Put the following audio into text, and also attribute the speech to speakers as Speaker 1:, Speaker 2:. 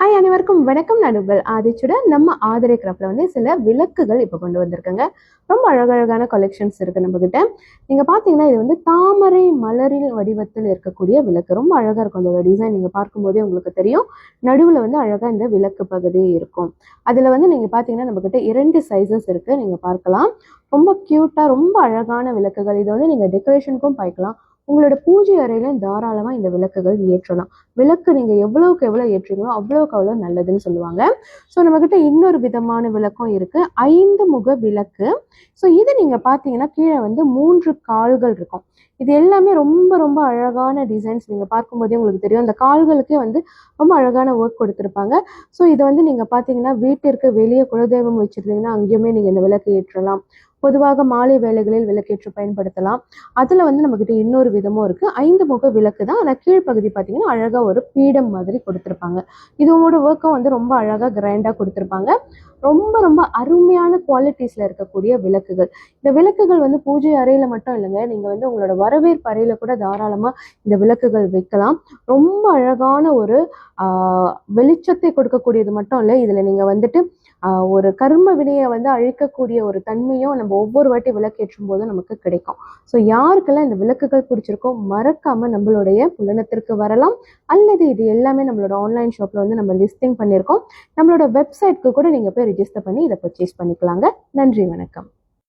Speaker 1: Hi அனைவருக்கும் வணக்கம். நான் உங்கள் ஆதிச்சுடன். நம்ம ஆதிரை கிராஃப்ட்ல வந்து சில விளக்குகள் இப்போ கொண்டு வந்திருக்கேங்க. ரொம்ப அழகழகான கலெக்ஷன்ஸ் இருக்கு நம்ம கிட்ட. நீங்க பாத்தீங்கன்னா இது வந்து தாமரை மலரின் வடிவத்தில் இருக்கக்கூடிய விளக்கு. ரொம்ப அழகா இருக்கும். அதோட டிசைன் நீங்க பார்க்கும்போதே உங்களுக்கு தெரியும். நடுவுல வந்து அழகா இந்த விளக்கு பகுதி இருக்கும். அதுல வந்து நீங்க பாத்தீங்கன்னா நம்ம கிட்ட 2 சைஸஸ் இருக்கு. நீங்க பார்க்கலாம். ரொம்ப கியூட்டா ரொம்ப அழகான விளக்குகள். இதை வந்து நீங்க டெக்கரேஷனுக்கும் பாய்க்கலாம். உங்களோட பூஜை அறையில தாராளமா இந்த விளக்குகள் ஏற்றலாம். விளக்கு நீங்க எவ்வளவுக்கு எவ்வளவு ஏற்றீங்களோ அவ்வளவுக்கு அவ்வளவு நல்லதுன்னு சொல்லுவாங்க. ஸோ நம்ம கிட்ட இன்னொரு விதமான விளக்கும் இருக்கு. 5 முக விளக்கு. ஸோ இது நீங்க பாத்தீங்கன்னா கீழே வந்து 3 கால்கள் இருக்கும். இது எல்லாமே ரொம்ப ரொம்ப அழகான டிசைன்ஸ். நீங்க பார்க்கும்போதே உங்களுக்கு தெரியும். அந்த கால்களுக்கே வந்து ரொம்ப அழகான ஒர்க் கொடுத்துருப்பாங்க. ஸோ இதை வந்து நீங்க பாத்தீங்கன்னா வீட்டிற்கு வெளியே குலதெய்வம் வச்சிருந்தீங்கன்னா அங்கேயுமே நீங்க இந்த விளக்கு ஏற்றலாம். பொதுவாக மாலை வேளைகளில் விளக்கேற்று பயன்படுத்தலாம். அதுல வந்து நம்மகிட்ட இன்னொரு விதமும் இருக்கு. 5 முக விளக்கு தான். ஆனா கீழ்ப்பகுதி பார்த்தீங்கன்னா அழகா ஒரு பீடம் மாதிரி கொடுத்துருப்பாங்க. இதோட ஒர்க்கும் வந்து ரொம்ப அழகா கிராண்டா கொடுத்துருப்பாங்க. ரொம்ப ரொம்ப அருமையான குவாலிட்டிஸ்ல இருக்கக்கூடிய விளக்குகள். இந்த விளக்குகள் வந்து பூஜை அறையில மட்டும் இல்லைங்க. நீங்க வந்து உங்களோட வரவேற்பு அறையில கூட தாராளமா இந்த விளக்குகள் வைக்கலாம். ரொம்ப அழகான ஒரு வெளிச்சத்தை கொடுக்கக்கூடியது மட்டும் இல்லை. இதுல நீங்க வந்துட்டு ஒரு கர்ம வினையை வந்து அழிக்கக்கூடிய ஒரு தன்மையும் நம்ம ஒவ்வொரு வாட்டி விளக்கேற்றும் போதும் நமக்கு கிடைக்கும். ஸோ யாருக்கெல்லாம் இந்த விளக்குகள் பிடிச்சிருக்கோ மறக்காம நம்மளுடைய புலனத்திற்கு வரலாம். அல்லது இது எல்லாமே நம்மளோட ஆன்லைன் ஷாப்ல வந்து நம்ம லிஸ்டிங் பண்ணியிருக்கோம். நம்மளோட வெப்சைட்க்கு கூட நீங்க போய் ரிஜிஸ்டர் பண்ணி இதை பர்ச்சேஸ் பண்ணிக்கலாங்க. நன்றி, வணக்கம்.